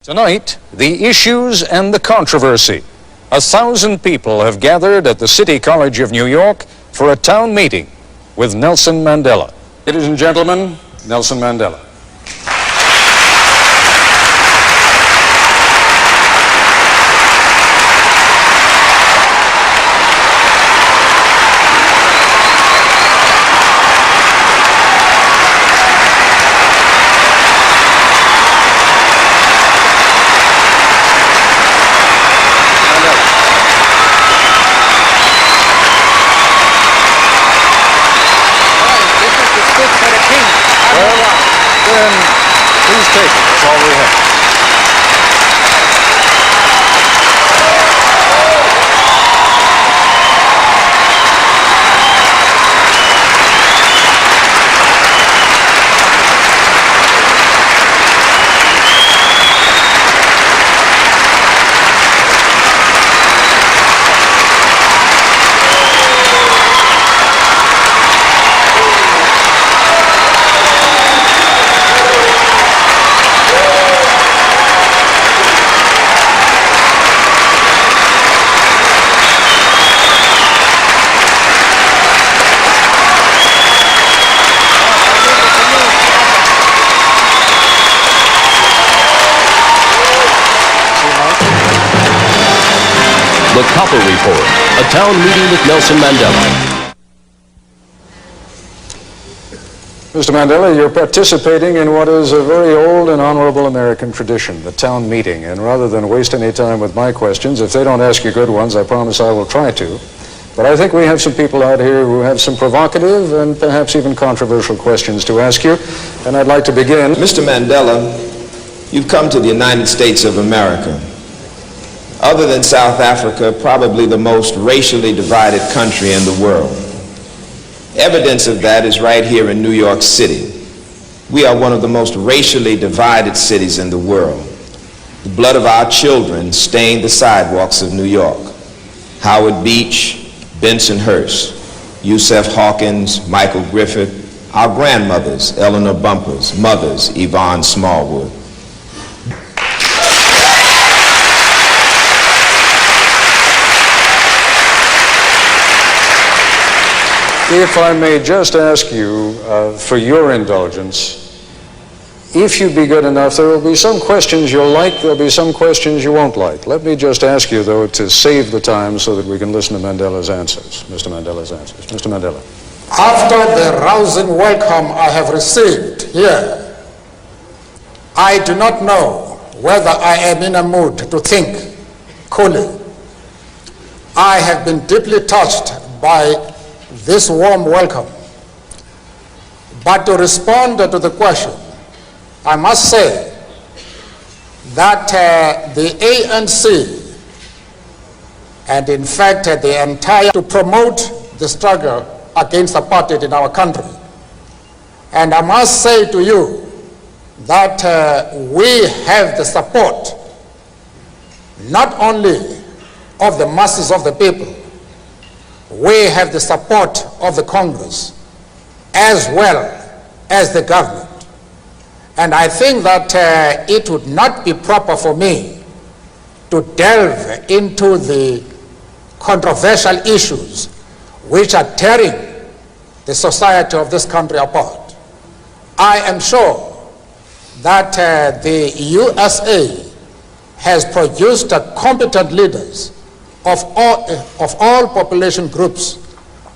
Tonight, the issues and the controversy. 1,000 people have gathered at the City College of New York for a town meeting with Nelson Mandela. Ladies and gentlemen, Nelson Mandela. Please take it. That's all we have. The Copper Report, a town meeting with Nelson Mandela. Mr. Mandela, you're participating in what is a very old and honorable American tradition, the town meeting. And rather than waste any time with my questions, if they don't ask you good ones, I promise I will try to. But I think we have some people out here who have some provocative and perhaps even controversial questions to ask you. And I'd like to begin. Mr. Mandela, you've come to the United States of America. Other than South Africa, probably the most racially divided country in the world. Evidence of that is right here in New York City. We are one of the most racially divided cities in the world. The blood of our children stained the sidewalks of New York. Howard Beach, Bensonhurst, Yusef Hawkins, Michael Griffith, our grandmothers, Eleanor Bumpers, mothers, Yvonne Smallwood. If I may just ask you for your indulgence, if you'd be good enough, there will be some questions you'll like, there'll be some questions you won't like. Let me just ask you, though, to save the time so that we can listen to Mandela's answers, Mr. Mandela's answers. Mr. Mandela. After the rousing welcome I have received here, I do not know whether I am in a mood to think coolly. I have been deeply touched by this warm welcome. But to respond to the question, I must say that the ANC, and in fact the entire, to promote the struggle against apartheid in our country. And I must say to you that we have the support not only of the masses of the people, we have the support of the Congress as well as the government. And I think that it would not be proper for me to delve into the controversial issues which are tearing the society of this country apart. I am sure that the USA has produced competent leaders of all population groups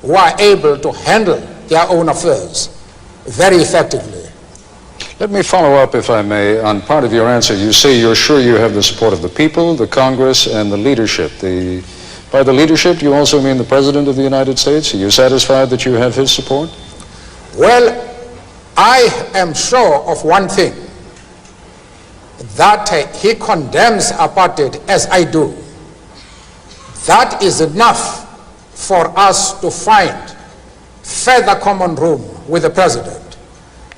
who are able to handle their own affairs very effectively. Let me follow up, if I may, on part of your answer. You say you're sure you have the support of the people, the Congress, and the leadership. By the leadership, you also mean the President of the United States? Are you satisfied that you have his support? Well, I am sure of one thing, that he condemns apartheid as I do. That is enough for us to find further common room with the President.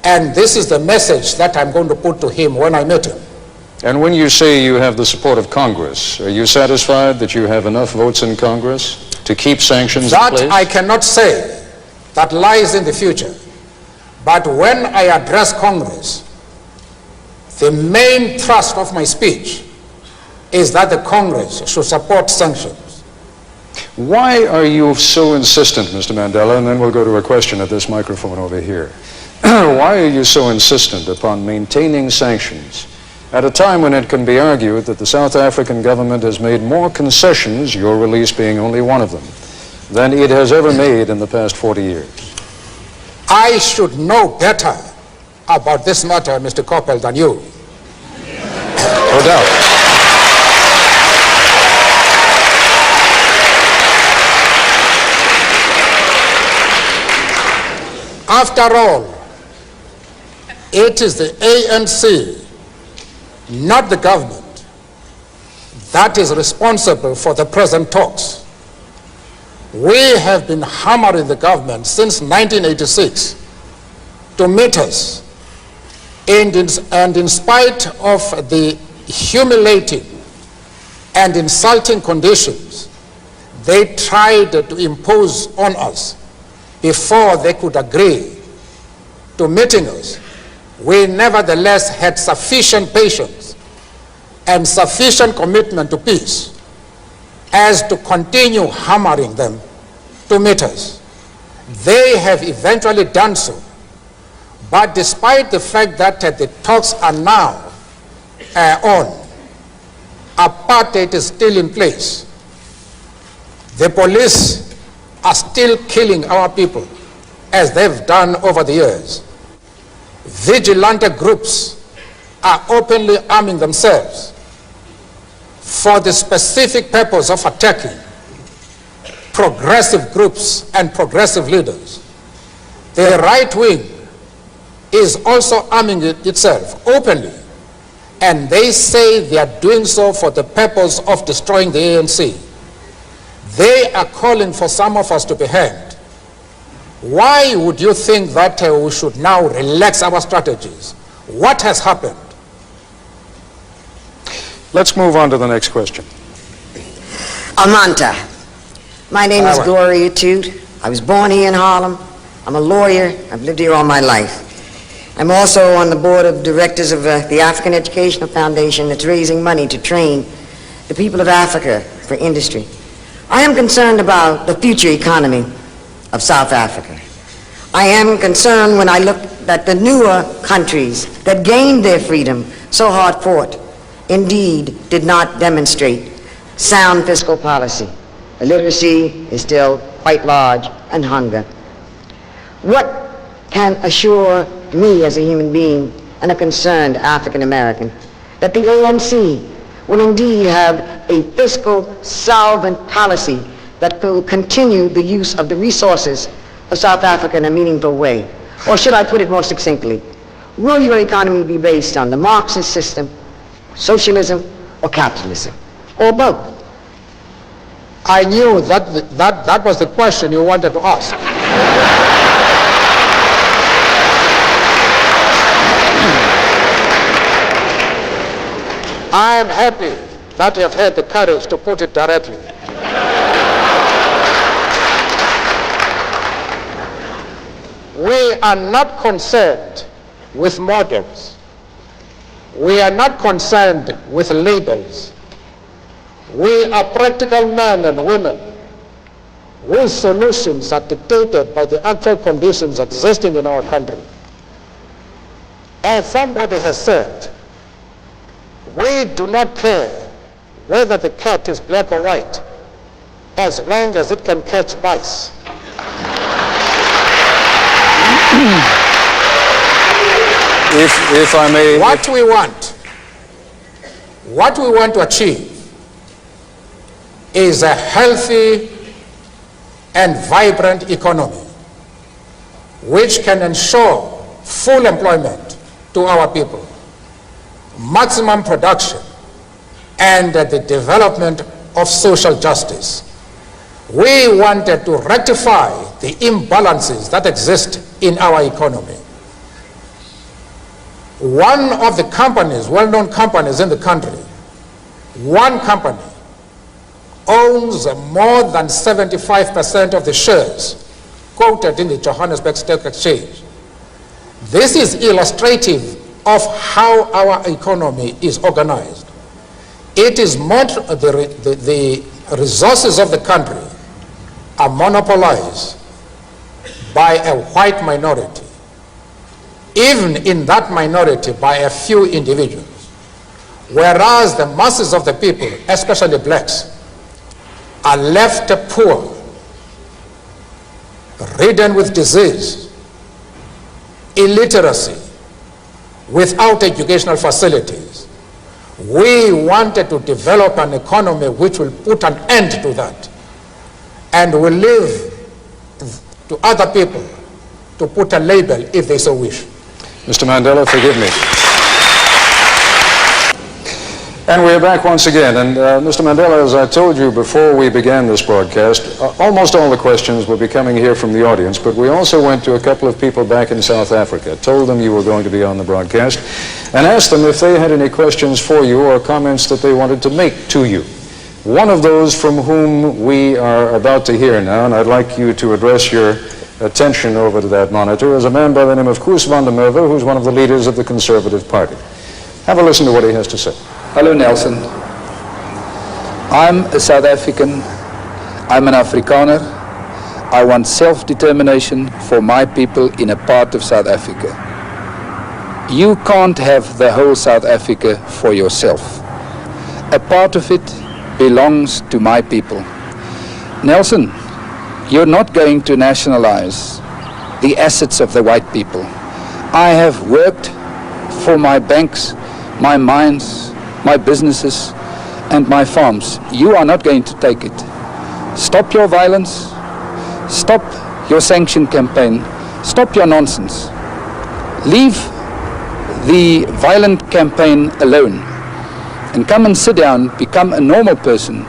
And this is the message that I'm going to put to him when I meet him. And when you say you have the support of Congress, are you satisfied that you have enough votes in Congress to keep sanctions in place? That I cannot say. That lies in the future. But when I address Congress, The main thrust of my speech is that the Congress should support sanctions. Why are you so insistent, Mr. Mandela, and then we'll go to a question at this microphone over here. Why are you so insistent upon maintaining sanctions at a time when it can be argued that the South African government has made more concessions, your release being only one of them, than it has ever made in the past 40 years? I should know better about this matter, Mr. Coppell, than you. No doubt. After all, it is the ANC, not the government, that is responsible for the present talks. We have been hammering the government since 1986 to meet us, and in spite of the humiliating and insulting conditions they tried to impose on us before they could agree to meeting us, we nevertheless had sufficient patience and sufficient commitment to peace as to continue hammering them to meet us. They have eventually done so, but despite the fact that the talks are now on, apartheid is still in place. The police are still killing our people, as they've done over the years. Vigilante groups are openly arming themselves for the specific purpose of attacking progressive groups and progressive leaders. The right wing is also arming itself openly, and they say they are doing so for the purpose of destroying the ANC. They are calling for some of us to be hanged. Why would you think that we should now relax our strategies? What has happened? Let's move on to the next question. Amanta. My name is Gloria Toot. I was born here in Harlem. I'm a lawyer. I've lived here all my life. I'm also on the board of directors of the African Educational Foundation that's raising money to train the people of Africa for industry. I am concerned about the future economy of South Africa. I am concerned when I look at the newer countries that gained their freedom so hard fought, indeed did not demonstrate sound fiscal policy. Illiteracy is still quite large, and hunger. What can assure me as a human being and a concerned African American that the ANC will indeed have a fiscal solvent policy that will continue the use of the resources of South Africa in a meaningful way? Or should I put it more succinctly, will your economy be based on the Marxist system, socialism, or capitalism, or both? I knew that was the question you wanted to ask. I am happy that you have had the courage to put it directly. We are not concerned with models. We are not concerned with labels. We are practical men and women whose solutions are dictated by the actual conditions existing in our country. As somebody has said, we do not care whether the cat is black or white, as long as it can catch mice. If I may... What we want to achieve is a healthy and vibrant economy which can ensure full employment to our people, maximum production, and the development of social justice. We wanted to rectify the imbalances that exist in our economy. One of the companies, well-known companies in the country, one company owns more than 75% of the shares quoted in the Johannesburg Stock Exchange. This is illustrative of how our economy is organized. It is the resources of the country are monopolized by a white minority, even in that minority by a few individuals, whereas the masses of the people, especially blacks, are left poor, ridden with disease, illiteracy, without educational facilities. We wanted to develop an economy which will put an end to that and will leave to other people to put a label if they so wish. Mr. Mandela, forgive me. And we're back once again. And Mr. Mandela, as I told you before we began this broadcast, almost all the questions will be coming here from the audience, but we also went to a couple of people back in South Africa, told them you were going to be on the broadcast, and asked them if they had any questions for you or comments that they wanted to make to you. One of those from whom we are about to hear now, and I'd like you to address your attention over to that monitor, is a man by the name of Koos van der Merwe, who's one of the leaders of the Conservative Party. Have a listen to what he has to say. Hello, Nelson. I'm a South African. I'm an Afrikaner. I want self-determination for my people in a part of South Africa. You can't have the whole South Africa for yourself. A part of it belongs to my people. Nelson, you're not going to nationalize the assets of the white people. I have worked for my banks, my mines, my businesses, and my farms. You are not going to take it. Stop your violence. Stop your sanction campaign. Stop your nonsense. Leave the violent campaign alone and come and sit down, become a normal person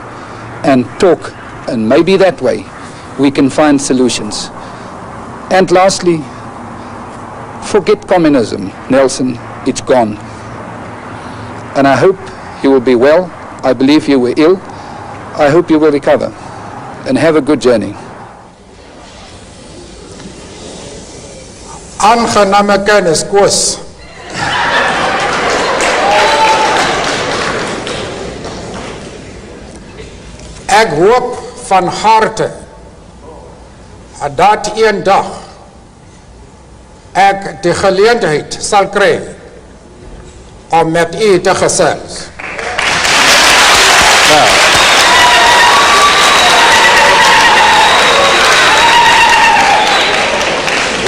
and talk, and maybe that way we can find solutions. And lastly, forget communism, Nelson. It's gone. And I hope you will be well. I believe you were ill. I hope you will recover. And have a good journey. Aangename kennis, Koos. Ek hoop van harte dat een dag ek die geleentheid sal kry om met u te gesels.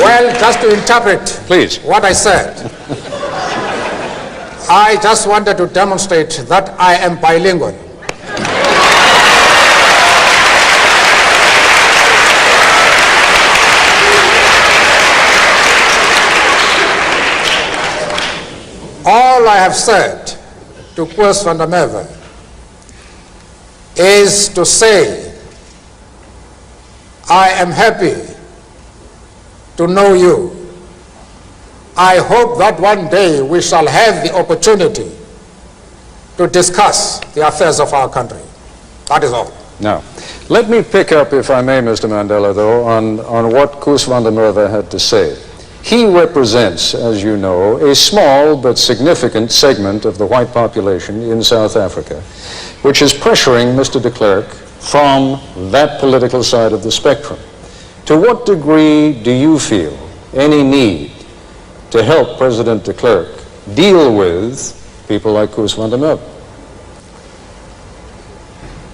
Well, just to interpret Please. what I said, I just wanted to demonstrate that I am bilingual. All I have said to Koos van der Merwe is to say I am happy to know you. I hope that one day we shall have the opportunity to discuss the affairs of our country. That is all. Now, let me pick up, if I may, Mr. Mandela, though, on what Koos van der Merwe had to say. He represents, as you know, a small but significant segment of the white population in South Africa, which is pressuring Mr. de Klerk from that political side of the spectrum. To what degree do you feel any need to help President de Klerk deal with people like Koos van der Merwe?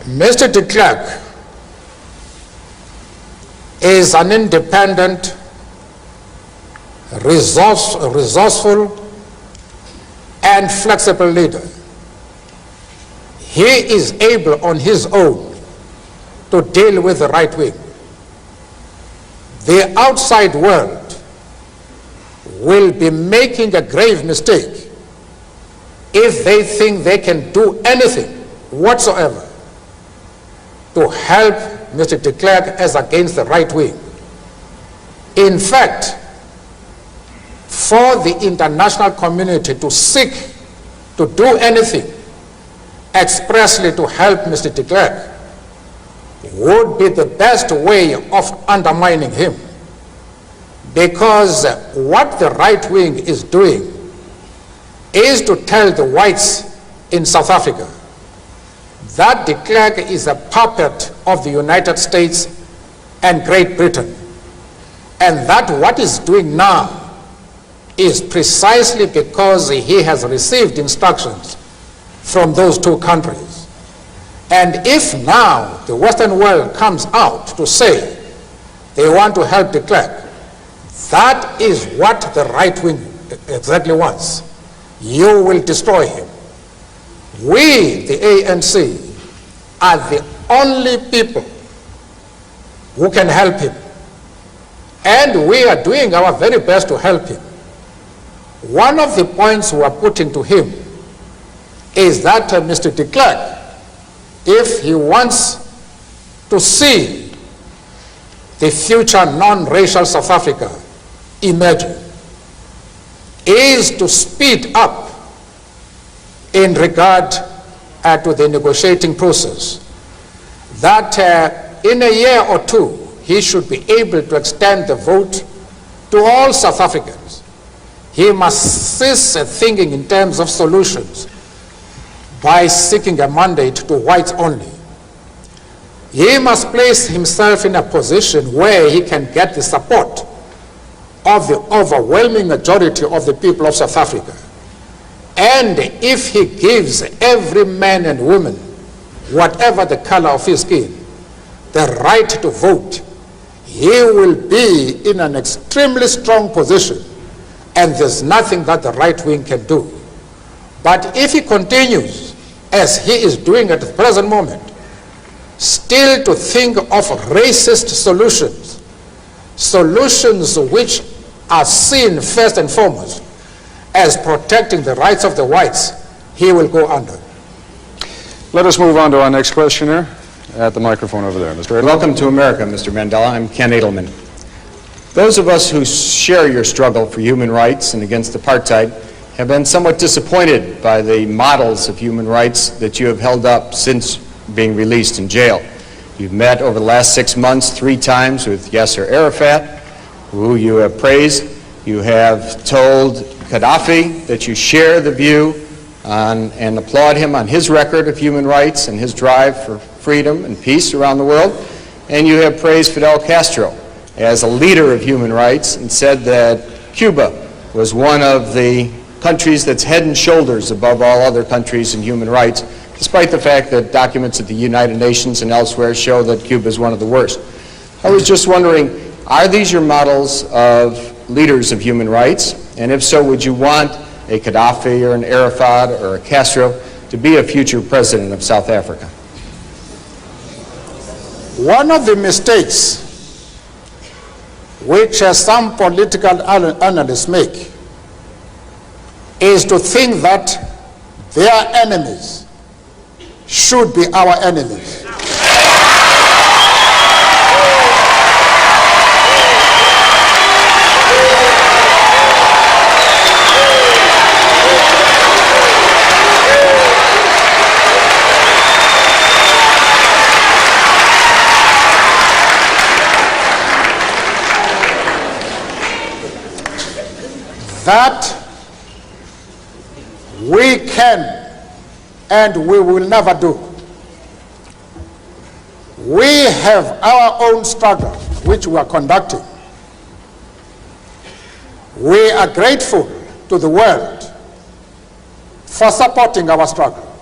Mr. de Klerk is an independent, resourceful and flexible leader. He is able on his own to deal with the right wing. The outside world will be making a grave mistake if they think they can do anything whatsoever to help Mr. de Klerk as against the right wing. In fact, for the international community to seek to do anything expressly to help Mr. de Klerk would be the best way of undermining him, because what the right wing is doing is to tell the whites in South Africa that de Klerk is a puppet of the United States and Great Britain, and that what he's doing now is precisely because he has received instructions from those two countries. And if now the Western world comes out to say they want to help de Klerk, that is what the right wing exactly wants. You will destroy him. We, the ANC, are the only people who can help him. And we are doing our very best to help him. One of the points we are putting to him is that Mr. de Klerk, if he wants to see the future non-racial South Africa emerging, is to speed up in regard to the negotiating process, that in a year or two he should be able to extend the vote to all South Africans. He must cease thinking in terms of solutions by seeking a mandate to whites only. He must place himself in a position where he can get the support of the overwhelming majority of the people of South Africa. And if he gives every man and woman, whatever the color of his skin, the right to vote, he will be in an extremely strong position, and there's nothing that the right wing can do. But if he continues, as he is doing at the present moment, still to think of racist solutions, solutions which are seen first and foremost as protecting the rights of the whites, he will go under. Let us move on to our next questioner at the microphone over there. Mr. Edelman. Welcome to America, Mr. Mandela. I'm Ken Edelman. Those of us who share your struggle for human rights and against apartheid have been somewhat disappointed by the models of human rights that you have held up since being released in jail. You've met over the last 6 months 3 times with Yasser Arafat, who you have praised. You have told Gaddafi that you share the view on, and applaud him on his record of human rights and his drive for freedom and peace around the world. And you have praised Fidel Castro as a leader of human rights and said that Cuba was one of the countries that's head and shoulders above all other countries in human rights, despite the fact that documents at the United Nations and elsewhere show that Cuba is one of the worst. I was just wondering, are these your models of leaders of human rights? And if so, would you want a Gaddafi or an Arafat or a Castro to be a future president of South Africa? One of the mistakes which some political analysts make is to think that their enemies should be our enemies. That we can and we will never do. We have our own struggle which we are conducting. We are grateful to the world for supporting our struggle.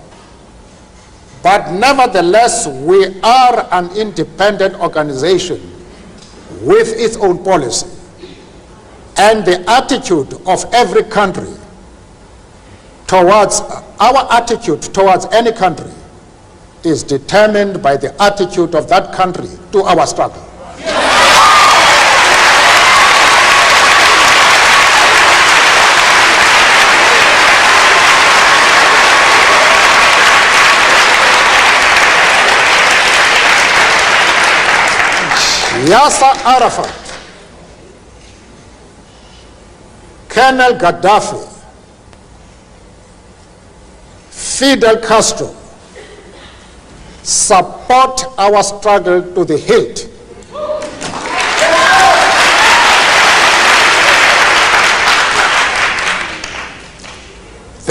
But nevertheless, we are an independent organization with its own policy. And the attitude of every country towards, our attitude towards any country is determined by the attitude of that country to our struggle. Yasser Arafat, Colonel Gaddafi, Fidel Castro support our struggle to the hilt.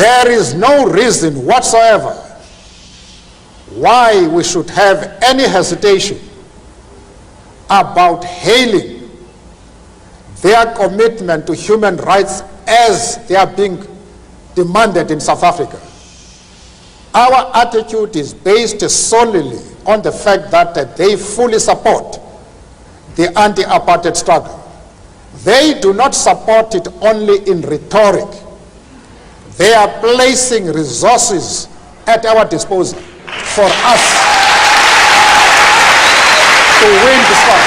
There is no reason whatsoever why we should have any hesitation about hailing their commitment to human rights as they are being demanded in South Africa. Our attitude is based solely on the fact that they fully support the anti-apartheid struggle. They do not support it only in rhetoric. They are placing resources at our disposal for us to win this fight.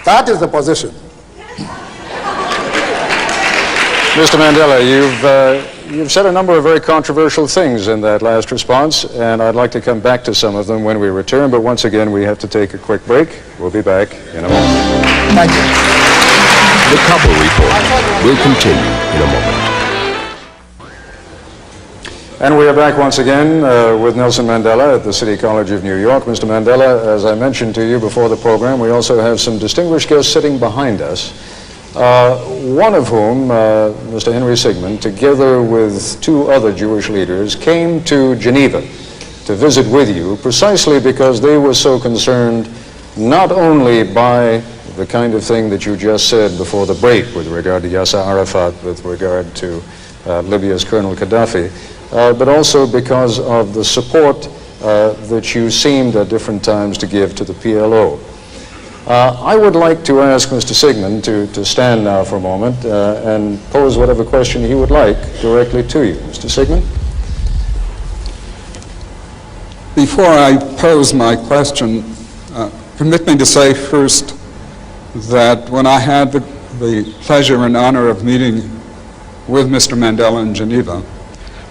That is the position. Mr. Mandela, you've said a number of very controversial things in that last response, and I'd like to come back to some of them when we return, but once again we have to take a quick break. We'll be back in a moment. Thank you. The Couple Report will continue in a moment. And we are back once again with Nelson Mandela at the City College of New York. Mr. Mandela, as I mentioned to you before the program, we also have some distinguished guests sitting behind us. One of whom, Mr. Henry Sigmund, together with two other Jewish leaders, came to Geneva to visit with you precisely because they were so concerned not only by the kind of thing that you just said before the break with regard to Yasser Arafat, with regard to Libya's Colonel Gaddafi, but also because of the support that you seemed at different times to give to the PLO. I would like to ask Mr. Sigmund to stand now for a moment and pose whatever question he would like directly to you. Mr. Sigmund? Before I pose my question, permit me to say first that when I had the pleasure and honor of meeting with Mr. Mandela in Geneva,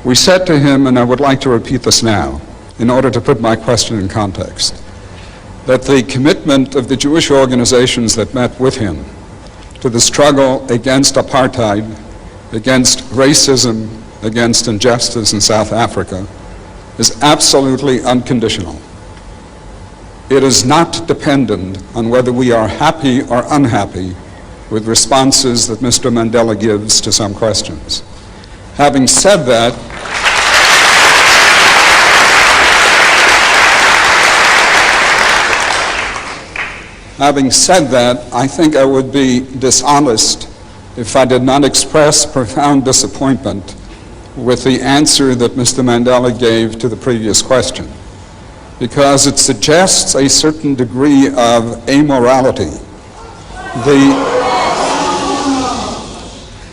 we said to him, and I would like to repeat this now in order to put my question in context, that the commitment of the Jewish organizations that met with him to the struggle against apartheid, against racism, against injustice in South Africa is absolutely unconditional. It is not dependent on whether we are happy or unhappy with responses that Mr. Mandela gives to some questions. Having said that, I think I would be dishonest if I did not express profound disappointment with the answer that Mr. Mandela gave to the previous question, because it suggests a certain degree of amorality.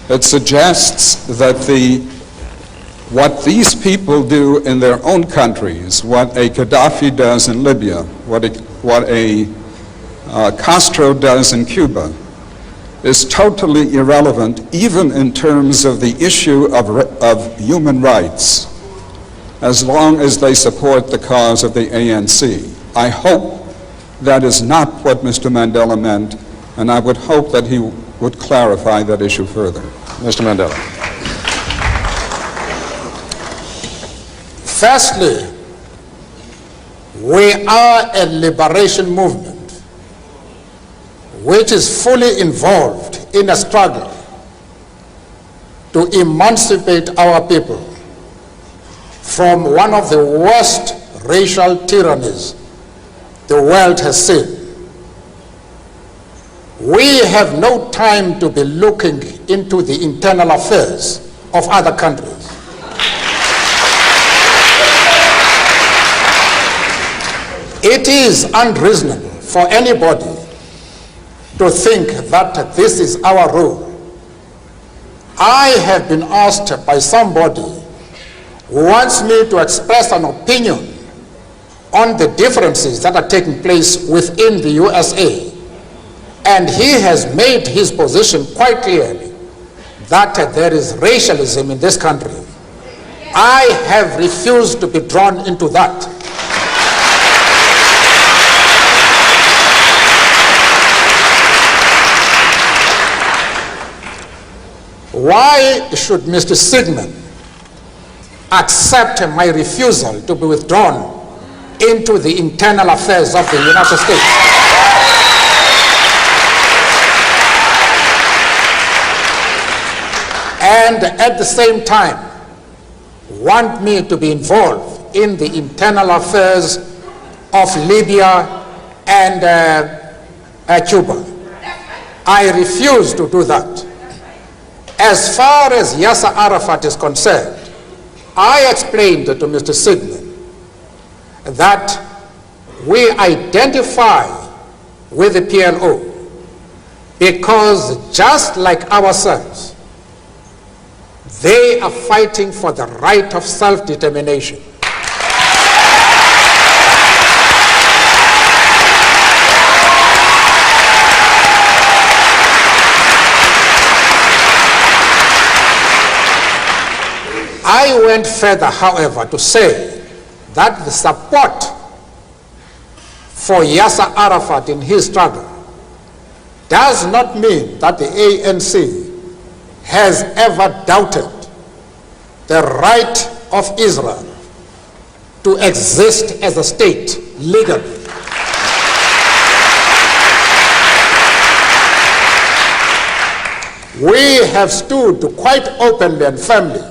It suggests that what these people do in their own countries, what a Gaddafi does in Libya, what a Castro does in Cuba, is totally irrelevant, even in terms of the issue of human rights, as long as they support the cause of the ANC. I hope that is not what Mr. Mandela meant, and I would hope that he would clarify that issue further. Mr. Mandela. Firstly, we are a liberation movement which is fully involved in a struggle to emancipate our people from one of the worst racial tyrannies the world has seen. We have no time to be looking into the internal affairs of other countries. It is unreasonable for anybody to think that this is our role. I have been asked by somebody who wants me to express an opinion on the differences that are taking place within the USA, and he has made his position quite clearly that there is racialism in this country. I have refused to be drawn into that. Why should Mr. Sigmund accept my refusal to be withdrawn into the internal affairs of the United States? and at the same time want me to be involved in the internal affairs of Libya and Cuba. I refuse to do that. As far as Yasser Arafat is concerned, I explained to Mr. Sigmund that we identify with the PLO because just like ourselves, they are fighting for the right of self-determination. I went further, however, to say that the support for Yasser Arafat in his struggle does not mean that the ANC has ever doubted the right of Israel to exist as a state legally. We have stood quite openly and firmly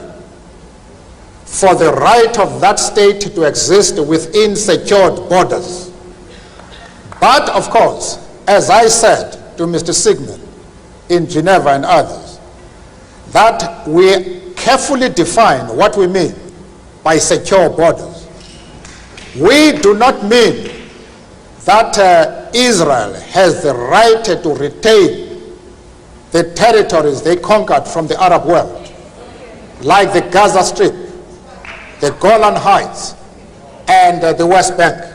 for the right of that state to exist within secured borders. But of course, as I said to Mr. Sigmund in Geneva and others, that we carefully define what we mean by secure borders. We do not mean that Israel has the right to retain the territories they conquered from the Arab world, like the Gaza Strip, the Golan Heights, and the West Bank.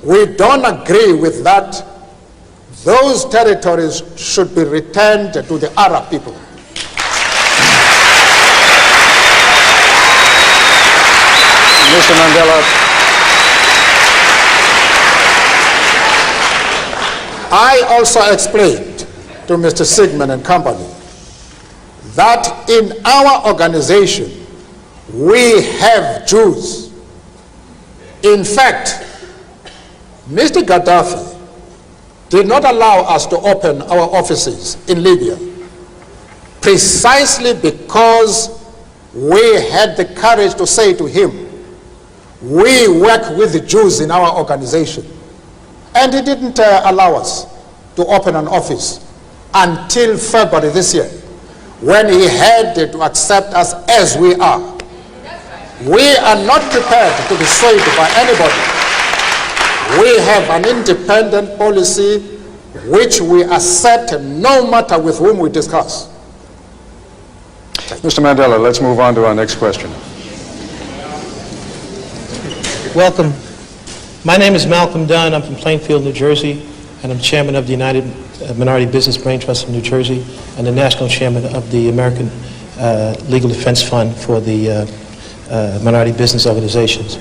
We don't agree with that. Those territories should be returned to the Arab people. Mr. Mandela, I also explained to Mr. Sigmund and company that in our organization we have Jews. In fact, Mr. Gaddafi did not allow us to open our offices in Libya precisely because we had the courage to say to him, we work with the Jews in our organization. And he didn't allow us to open an office until February this year, when he had to accept us as we are. We are not prepared to be swayed by anybody. We have an independent policy which we accept no matter with whom we discuss. Mr. Mandela, let's move on to our next question. Welcome. My name is Malcolm Dunn. I'm from Plainfield, New Jersey, and I'm chairman of the United Minority Business Brain Trust of New Jersey and the national chairman of the American Legal Defense Fund for the minority business organizations.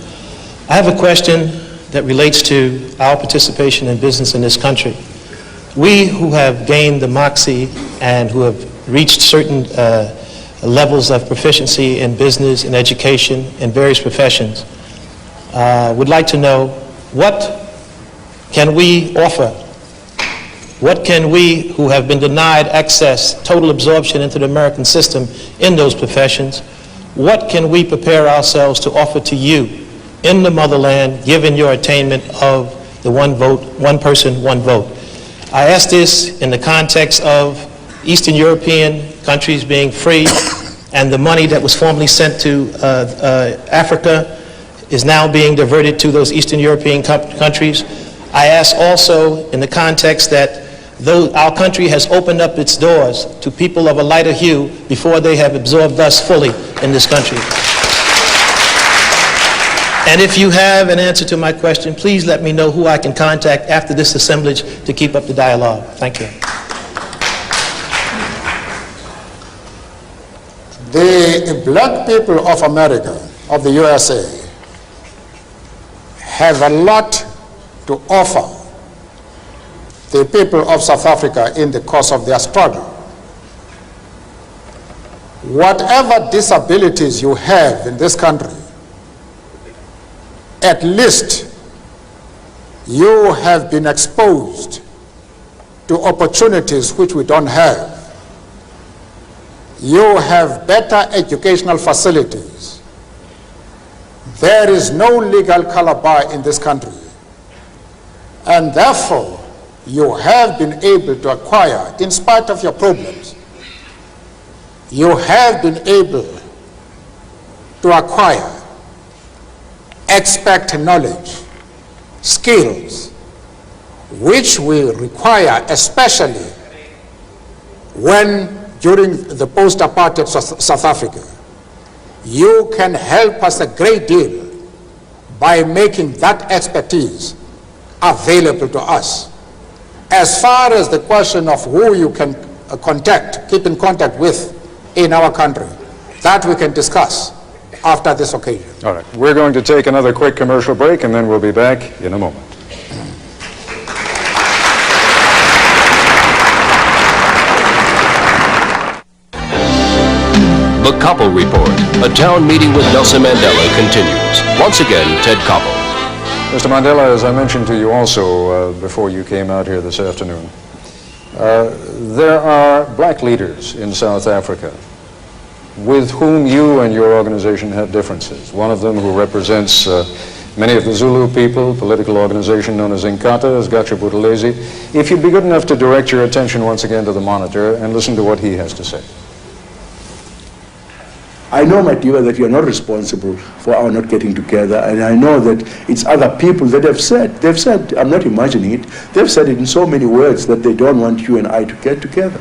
I have a question that relates to our participation in business in this country. We who have gained the moxie and who have reached certain levels of proficiency in business and education in various professions would like to know, what can we offer? What can we who have been denied access, total absorption into the American system in those professions, what can we prepare ourselves to offer to you in the motherland, given your attainment of the one vote, one person, one vote? I ask this in the context of Eastern European countries being free, and the money that was formerly sent to Africa is now being diverted to those Eastern European countries. I ask also in the context that though our country has opened up its doors to people of a lighter hue before they have absorbed us fully in this country. And if you have an answer to my question, please let me know who I can contact after this assemblage to keep up the dialogue. Thank you. The black people of America, of the USA, have a lot to offer the people of South Africa in the course of their struggle. Whatever disabilities you have in this country, at least you have been exposed to opportunities which we don't have. you have better educational facilities. There is no legal color bar in this country, and therefore you have been able to acquire, in spite of your problems, you have been able to acquire expert knowledge, skills, which we require, especially when during the post-apartheid South Africa. You can help us a great deal by making that expertise available to us. As far as the question of who you can keep in contact with in our country, that we can discuss after this occasion. All right, we're going to take another quick commercial break, and then we'll be back in a moment. The Koppel Report, a town meeting with Nelson Mandela continues. Once again, Ted Koppel. Mr. Mandela, as I mentioned to you also before you came out here this afternoon, there are black leaders in South Africa with whom you and your organization have differences. One of them, who represents many of the Zulu people, political organization known as Inkatha, is Gatsha Buthelezi. If you'd be good enough to direct your attention once again to the monitor and listen to what he has to say. I know, my dear, that you are not responsible for our not getting together, and I know that it's other people that have said, I'm not imagining it, they've said it in so many words that they don't want you and I to get together.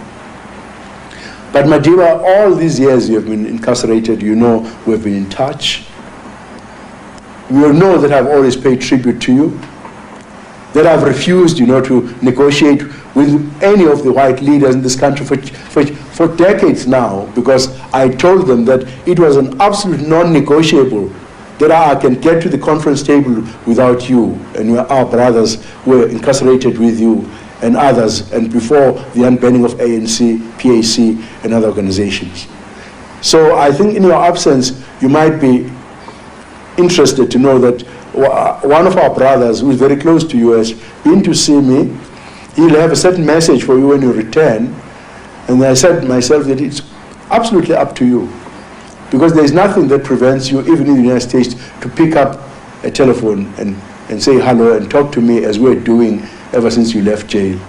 But my dear, all these years you have been incarcerated, you know we've been in touch. You know that I've always paid tribute to you, that I've refused, to negotiate with any of the white leaders in this country for decades now, because I told them that it was an absolute non-negotiable that I can get to the conference table without you, and our brothers were incarcerated with you and others, and before the unbanning of ANC, PAC, and other organizations. So I think in your absence, you might be interested to know that one of our brothers, who is very close to you, has been to see me. He'll have a certain message for you when you return. And I said to myself that it's absolutely up to you, because there is nothing that prevents you, even in the United States, to pick up a telephone and say hello and talk to me as we're doing ever since you left jail.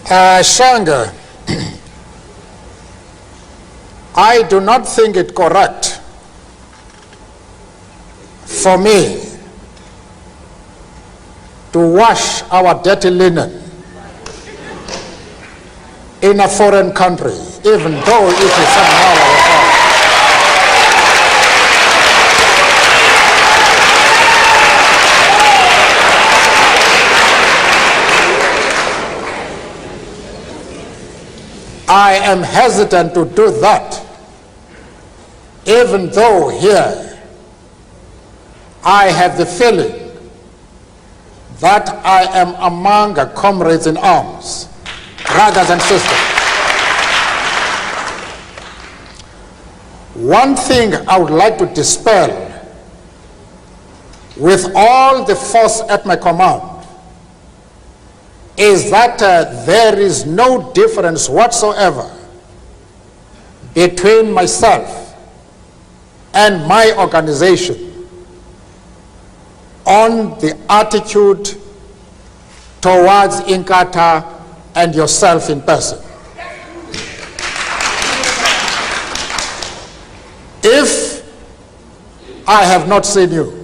Shanga, I do not think it correct for me to wash our dirty linen in a foreign country, even though it is somehow our fault. I am hesitant to do that, even though here I have the feeling that I am among comrades in arms, brothers and sisters. One thing I would like to dispel with all the force at my command is that there is no difference whatsoever between myself and my organization on the attitude towards Inkatha and yourself in person. If I have not seen you,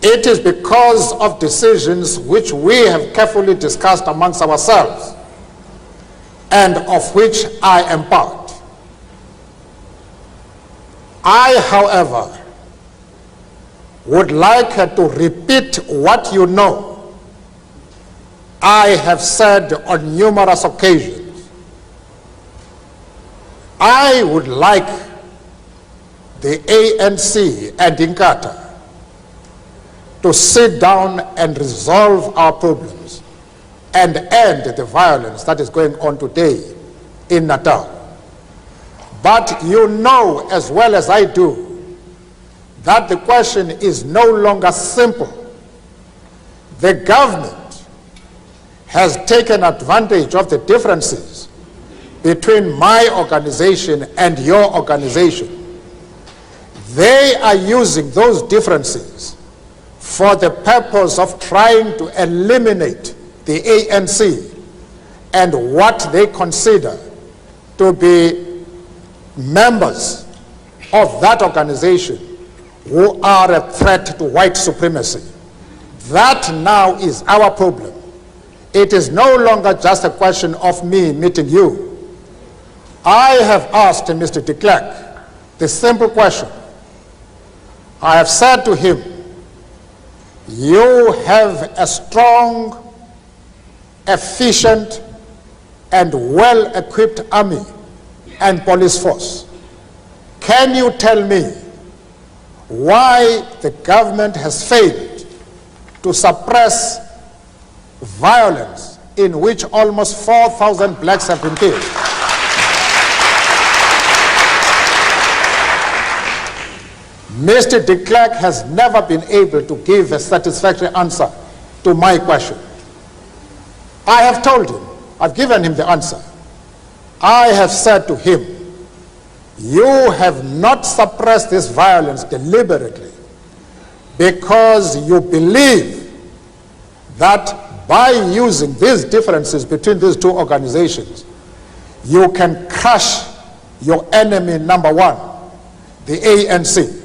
it is because of decisions which we have carefully discussed amongst ourselves and of which I am part. I, however, would like to repeat what you know I have said on numerous occasions. I would like the ANC and Inkatha to sit down and resolve our problems and end the violence that is going on today in Natal. But you know as well as I do that the question is no longer simple. The government has taken advantage of the differences between my organization and your organization. They are using those differences for the purpose of trying to eliminate the ANC and what they consider to be members of that organization who are a threat to white supremacy. That now is our problem. It is no longer just a question of me meeting you. I have asked Mr. de Klerk the simple question. I have said to him, you have a strong, efficient, and well-equipped army and police force. Can you tell me why the government has failed to suppress violence in which almost 4,000 blacks have been killed? Mr. de Klerk has never been able to give a satisfactory answer to my question. I have told him, I've given him the answer. I have said to him, you have not suppressed this violence deliberately because you believe that by using these differences between these two organizations, you can crush your enemy number one, the ANC.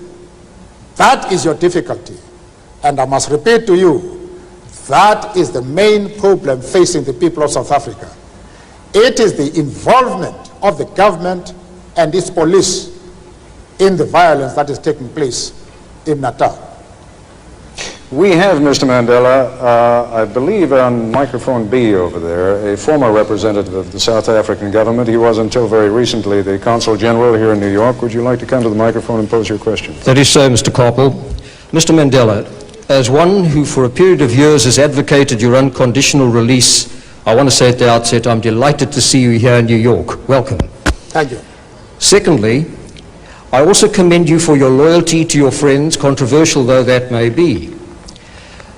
That is your difficulty. And I must repeat to you, that is the main problem facing the people of South Africa. It is the involvement of the government and its police in the violence that is taking place in Natal. We have, Mr. Mandela, I believe on microphone B over there, a former representative of the South African government. He was until very recently the Consul General here in New York. Would you like to come to the microphone and pose your question? That is so, Mr. Koppel. Mr. Mandela, as one who for a period of years has advocated your unconditional release, I want to say at the outset, I'm delighted to see you here in New York. Welcome. Thank you. Secondly, I also commend you for your loyalty to your friends, controversial though that may be.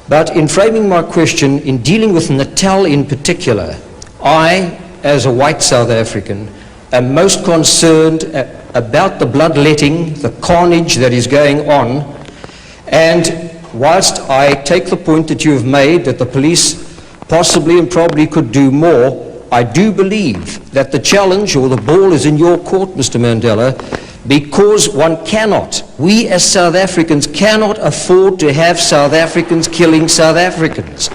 But in framing my question, in dealing with Natal in particular, I, as a white South African, am most concerned about the bloodletting, the carnage that is going on. And whilst I take the point that you have made that the police possibly and probably could do more, I do believe that the challenge or the ball is in your court, Mr. Mandela, because one cannot, we as South Africans cannot afford to have South Africans killing South Africans.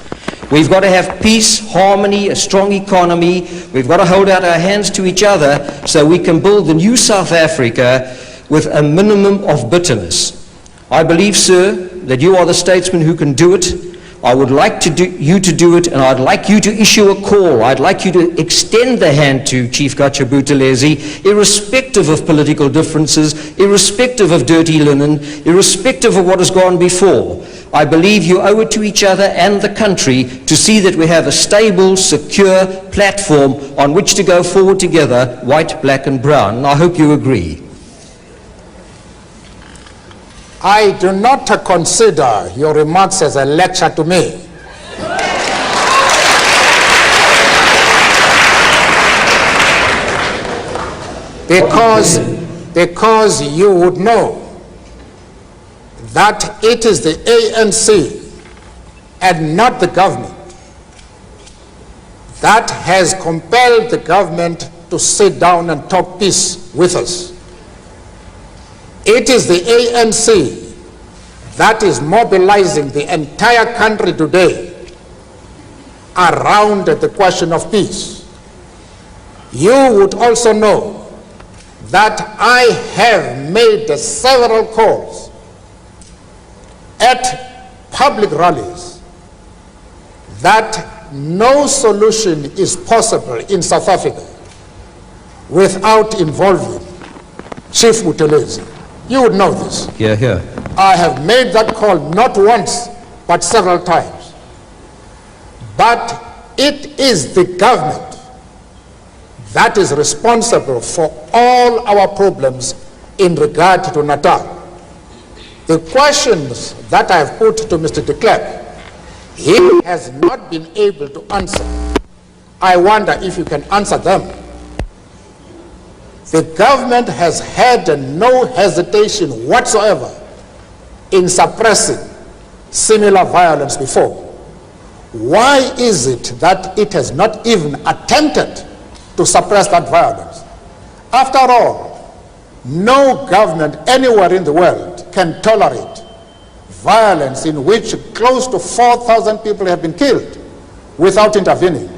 We've got to have peace, harmony, a strong economy. We've got to hold out our hands to each other so we can build the new South Africa with a minimum of bitterness. I believe, sir, that you are the statesman who can do it. I would like you to do it, and I'd like you to issue a call. I'd like you to extend the hand to Chief Gatsha Buthelezi, irrespective of political differences, irrespective of dirty linen, irrespective of what has gone before. I believe you owe it to each other and the country to see that we have a stable, secure platform on which to go forward together, white, black and brown. And I hope you agree. I do not consider your remarks as a lecture to me. Because you would know that it is the ANC and not the government that has compelled the government to sit down and talk peace with us. It is the ANC that is mobilizing the entire country today around the question of peace. You would also know that I have made several calls at public rallies that no solution is possible in South Africa without involving Chief Buthelezi. You would know this. Yeah, yeah. I have made that call not once, but several times. But it is the government that is responsible for all our problems in regard to Natal. The questions that I have put to Mr. de Klerk, he has not been able to answer. I wonder if you can answer them. The government has had no hesitation whatsoever in suppressing similar violence before. Why is it that it has not even attempted to suppress that violence? After all, no government anywhere in the world can tolerate violence in which close to 4,000 people have been killed without intervening.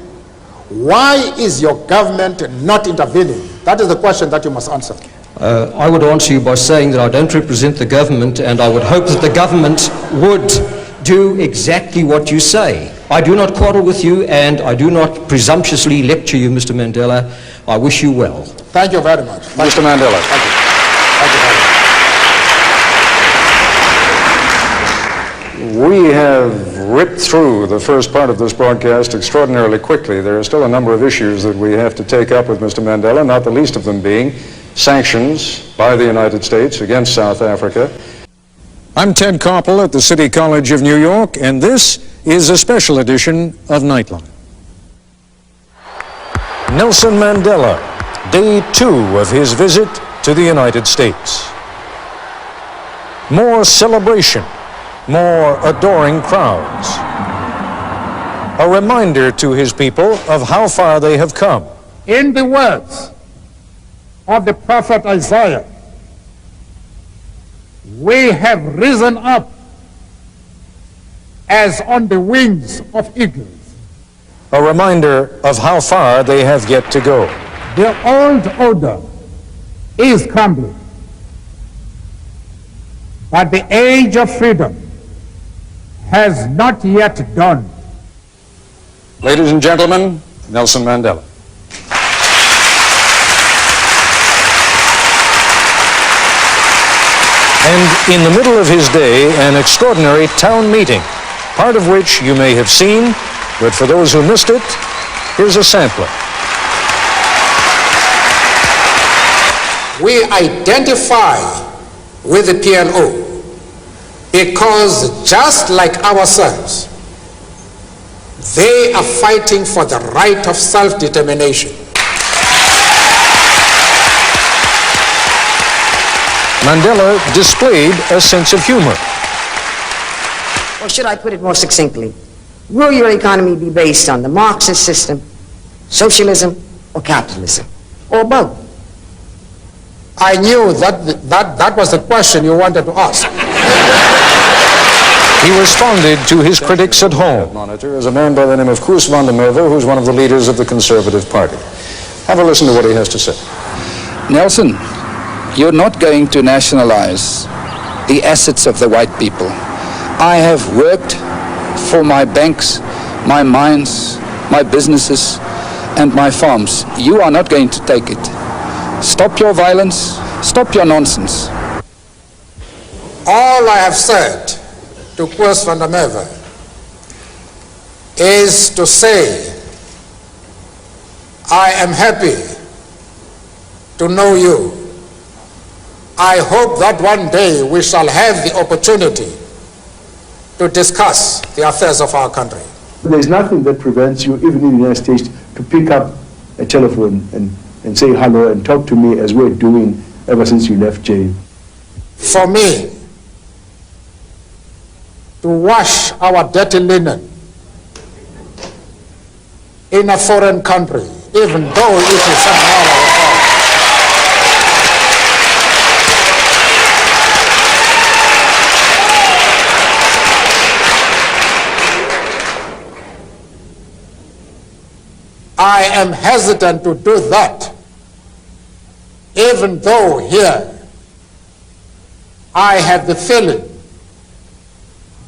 Why is your government not intervening? That is the question that you must answer. I would answer you by saying that I don't represent the government, and I would hope that the government would do exactly what you say. I do not quarrel with you, and I do not presumptuously lecture you, Mr. Mandela. I wish you well. Thank you very much. Mr. Mandela. Thank you. Thank you very much. We have ripped through the first part of this broadcast extraordinarily quickly. There are still a number of issues that we have to take up with Mr. Mandela, not the least of them being sanctions by the United States against South Africa. I'm Ted Koppel at the City College of New York, and this is a special edition of Nightline. Nelson Mandela, day 2 of his visit to the United States. More celebration, more adoring crowds. A reminder to his people of how far they have come. In the words of the prophet Isaiah, we have risen up as on the wings of eagles. A reminder of how far they have yet to go. The old order is crumbling, but the age of freedom has not yet dawned. Ladies and gentlemen, Nelson Mandela. And in the middle of his day, an extraordinary town meeting, part of which you may have seen, but for those who missed it, here's a sampler. We identify with the PLO because just like ourselves, they are fighting for the right of self-determination. Mandela displayed a sense of humor. Or should I put it more succinctly? Will your economy be based on the Marxist system, socialism, or capitalism, or both? I knew that was the question you wanted to ask. He responded to his critics at home. Monitor is a man by the name of Koos van der Merwe, who's one of the leaders of the Conservative Party. Have a listen to what he has to say. Nelson, you're not going to nationalize the assets of the white people. I have worked for my banks, my mines, my businesses, and my farms. You are not going to take it. Stop your violence, stop your nonsense. All I have said to Koos van der Merwe is to say, I am happy to know you. I hope that one day we shall have the opportunity to discuss the affairs of our country. There's nothing that prevents you, even in the United States, to pick up a telephone and say hello and talk to me as we're doing ever since you left jail. For me, to wash our dirty linen in a foreign country, even though it is somehow our fault, I am hesitant to do that, even though here I have the feeling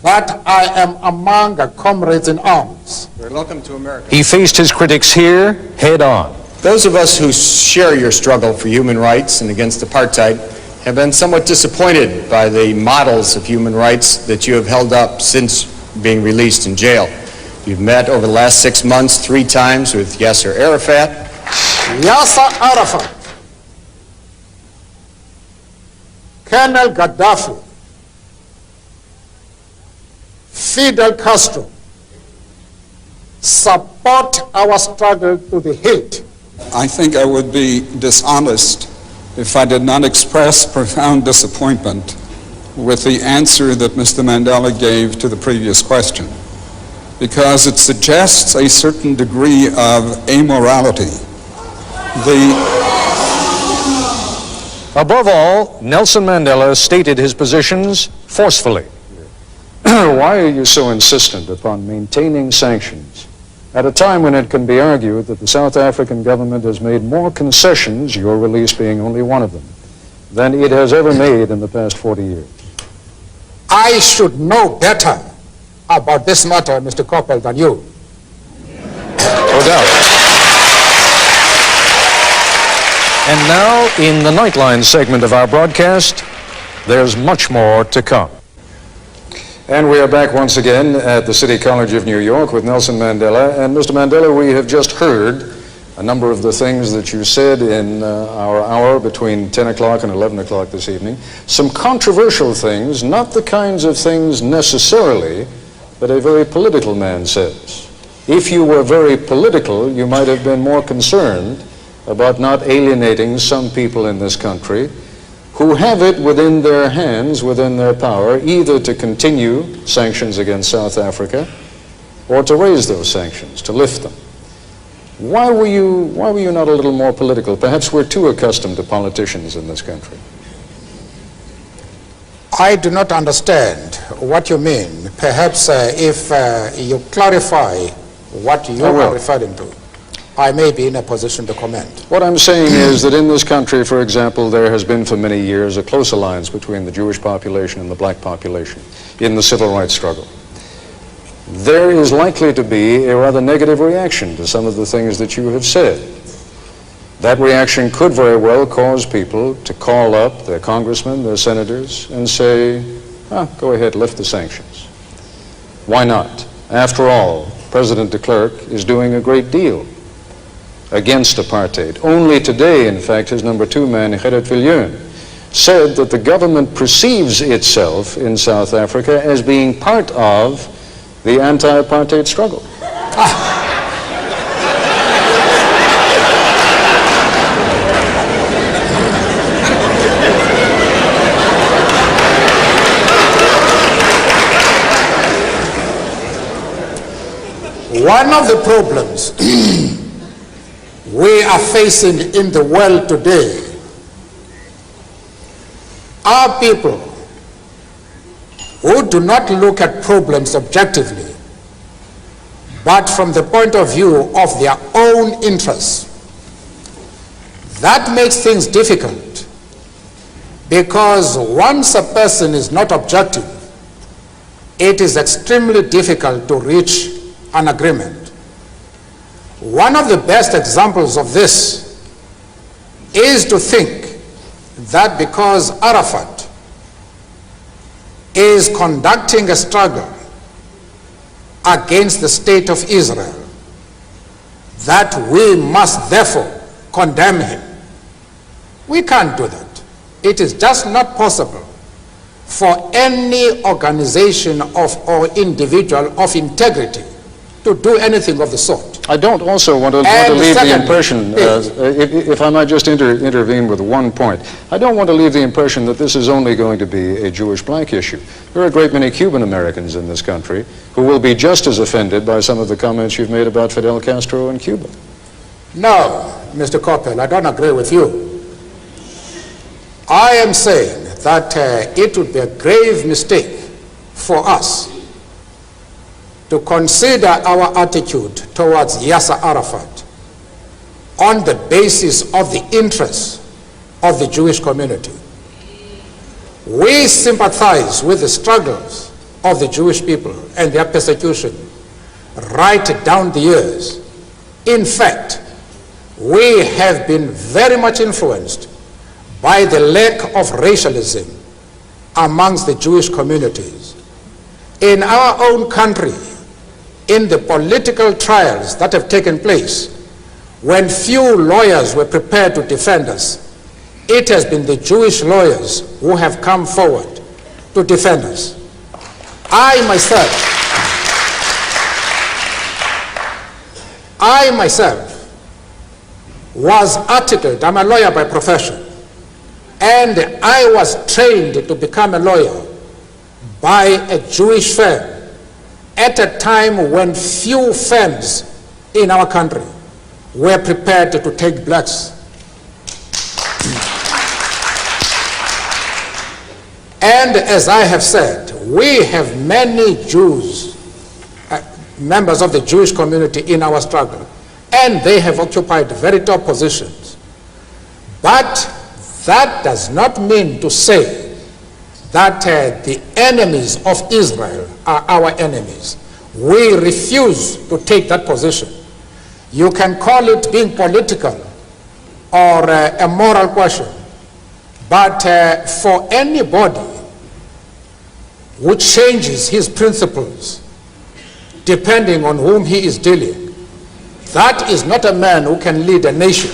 that I am among comrades in arms. Welcome to America. He faced his critics here head on. Those of us who share your struggle for human rights and against apartheid have been somewhat disappointed by the models of human rights that you have held up since being released in jail. You've met over the last 6 months 3 times with Yasser Arafat. Yasser Arafat, Colonel Gaddafi, Fidel Castro support our struggle to the hilt. I think I would be dishonest if I did not express profound disappointment with the answer that Mr. Mandela gave to the previous question, because it suggests a certain degree of amorality. Above all, Nelson Mandela stated his positions forcefully. Why are you so insistent upon maintaining sanctions at a time when it can be argued that the South African government has made more concessions, your release being only one of them, than it has ever made in the past 40 years? I should know better about this matter, Mr. Coppell, than you. No doubt. And now, in the Nightline segment of our broadcast, there's much more to come. And we are back once again at the City College of New York with Nelson Mandela. And Mr. Mandela, we have just heard a number of the things that you said in our hour between 10 o'clock and 11 o'clock this evening. Some controversial things, not the kinds of things necessarily that a very political man says. If you were very political, you might have been more concerned about not alienating some people in this country who have it within their hands, within their power, either to continue sanctions against South Africa or to raise those sanctions, to lift them. Why were you not a little more political? Perhaps we're too accustomed to politicians in this country. I do not understand what you mean. Perhaps if you clarify what you are referring to, I may be in a position to comment. What I'm saying is that in this country, for example, there has been for many years a close alliance between the Jewish population and the black population in the civil rights struggle. There is likely to be a rather negative reaction to some of the things that you have said. That reaction could very well cause people to call up their congressmen, their senators, and say, go ahead, lift the sanctions. Why not? After all, President de Klerk is doing a great deal against apartheid. Only today, in fact, his number 2 man, Gerrit Viljoen, said that the government perceives itself in South Africa as being part of the anti-apartheid struggle. One of the problems we are facing in the world today are people who do not look at problems objectively, but from the point of view of their own interests. That makes things difficult, because once a person is not objective, it is extremely difficult to reach an agreement. One of the best examples of this is to think that because Arafat is conducting a struggle against the state of Israel, that we must therefore condemn him. We can't do that. It is just not possible for any organization or individual of integrity to do anything of the sort. I don't also want to leave the impression, if I might just intervene with one point, I don't want to leave the impression that this is only going to be a Jewish-black issue. There are a great many Cuban Americans in this country who will be just as offended by some of the comments you've made about Fidel Castro in Cuba. No, Mr. Coppell, I don't agree with you. I am saying that it would be a grave mistake for us to consider our attitude towards Yasser Arafat on the basis of the interests of the Jewish community. We sympathize with the struggles of the Jewish people and their persecution right down the years. In fact, we have been very much influenced by the lack of racialism amongst the Jewish communities. In our own country, in the political trials that have taken place, when few lawyers were prepared to defend us, it has been the Jewish lawyers who have come forward to defend us. I myself was articled, I'm a lawyer by profession, And I was trained to become a lawyer by a Jewish firm at a time when few firms in our country were prepared to take blacks. And as I have said, we have many Jews, members of the Jewish community in our struggle, and they have occupied very top positions. But that does not mean to say that the enemies of Israel are our enemies. We refuse to take that position. You can call it being political or a moral question, but for anybody who changes his principles depending on whom he is dealing, that is not a man who can lead a nation.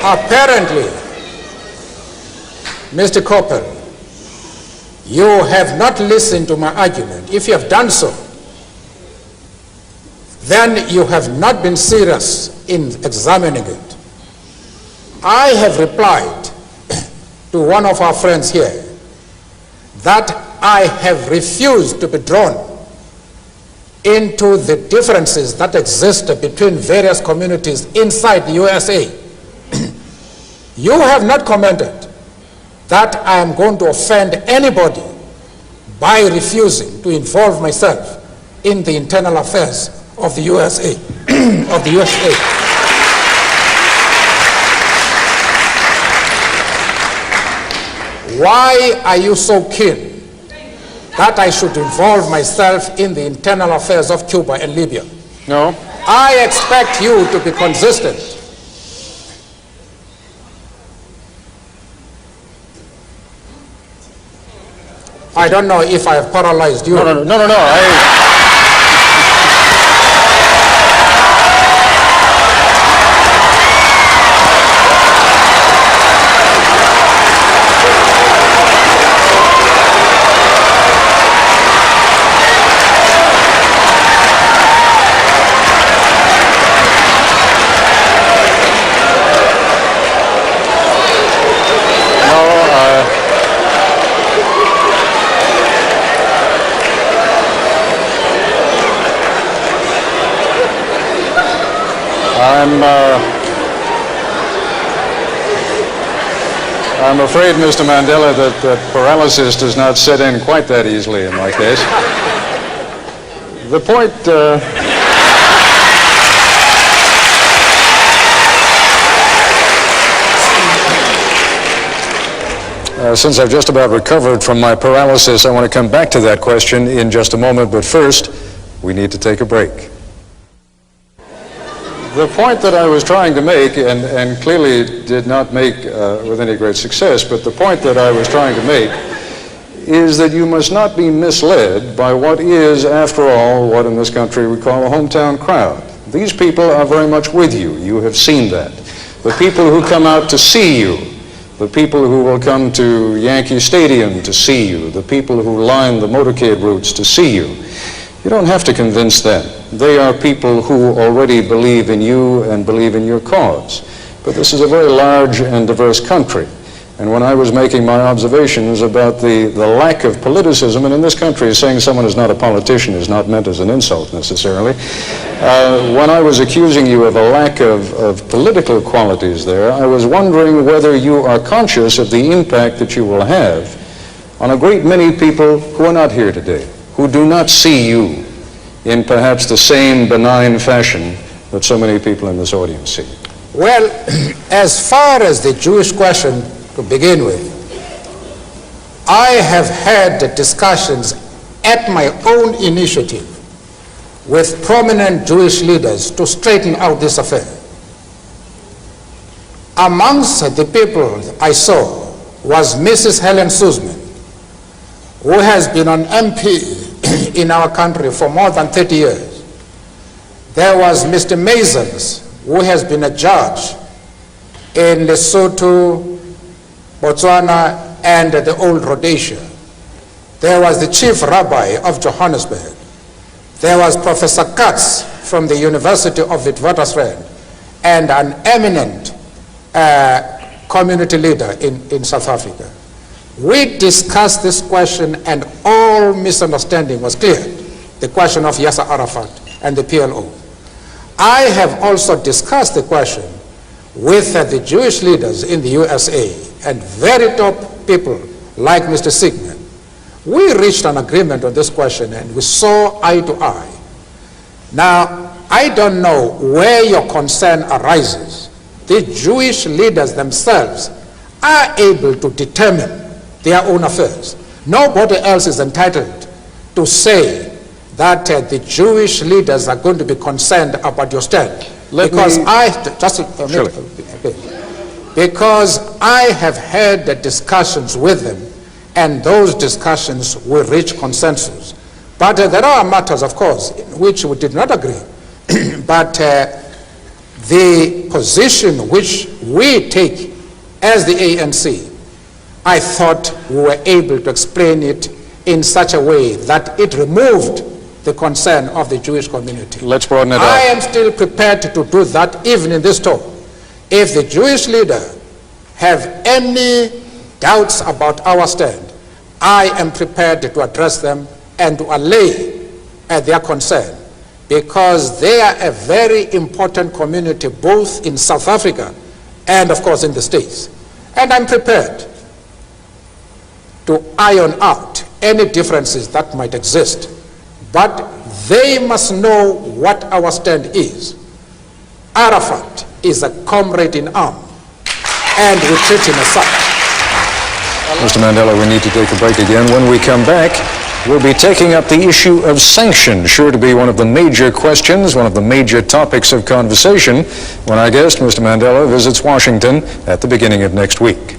Apparently, Mr. Coppel, you have not listened to my argument. If you have done so, then you have not been serious in examining it. I have replied to one of our friends here that I have refused to be drawn into the differences that exist between various communities inside the USA. You have not commented that I am going to offend anybody by refusing to involve myself in the internal affairs of the USA. of the USA. Why are you so keen that I should involve myself in the internal affairs of Cuba and Libya? No. I expect you to be consistent. I don't know if I have paralyzed you. No. I'm afraid, Mr. Mandela, that paralysis does not set in quite that easily in my case. The point... since I've just about recovered from my paralysis, I want to come back to that question in just a moment, but first, we need to take a break. The point that I was trying to make, and clearly did not make with any great success, but the point that I was trying to make is that you must not be misled by what is, after all, what in this country we call a hometown crowd. These people are very much with you. You have seen that. The people who come out to see you, the people who will come to Yankee Stadium to see you, the people who line the motorcade routes to see you, you don't have to convince them. They are people who already believe in you and believe in your cause. But this is a very large and diverse country. And when I was making my observations about the lack of politicism, and in this country saying someone is not a politician is not meant as an insult necessarily, when I was accusing you of a lack of political qualities there, I was wondering whether you are conscious of the impact that you will have on a great many people who are not here today, who do not see you in perhaps the same benign fashion that so many people in this audience see. Well, as far as the Jewish question to begin with, I have had discussions at my own initiative with prominent Jewish leaders to straighten out this affair. Amongst the people I saw was Mrs. Helen Suzman, who has been an MP in our country for more than 30 years. There was Mr. Masons, who has been a judge in Lesotho, Botswana, and the old Rhodesia. There was the chief rabbi of Johannesburg. There was Professor Katz from the University of Witwatersrand, and an eminent community leader in South Africa. We discussed this question and all misunderstanding was cleared. The question of Yasser Arafat and the PLO. I have also discussed the question with the Jewish leaders in the USA and very top people like Mr. Sigmund. We reached an agreement on this question and we saw eye to eye. Now, I don't know where your concern arises. The Jewish leaders themselves are able to determine their own affairs. Nobody else is entitled to say that the Jewish leaders are going to be concerned about your stand. Because I have had the discussions with them, and those discussions will reach consensus. But there are matters, of course, in which we did not agree. But the position which we take as the ANC, I thought we were able to explain it in such a way that it removed the concern of the Jewish community. Let's broaden it out. I am still prepared to do that even in this talk. If the Jewish leader have any doubts about our stand, I am prepared to address them and to allay their concern, because they are a very important community both in South Africa and of course in the States. And I'm prepared to iron out any differences that might exist. But they must know what our stand is. Arafat is a comrade in arms, and we treat him as such. Mr. Mandela, we need to take a break again. When we come back, we'll be taking up the issue of sanctions, sure to be one of the major questions, one of the major topics of conversation when our guest, Mr. Mandela, visits Washington at the beginning of next week.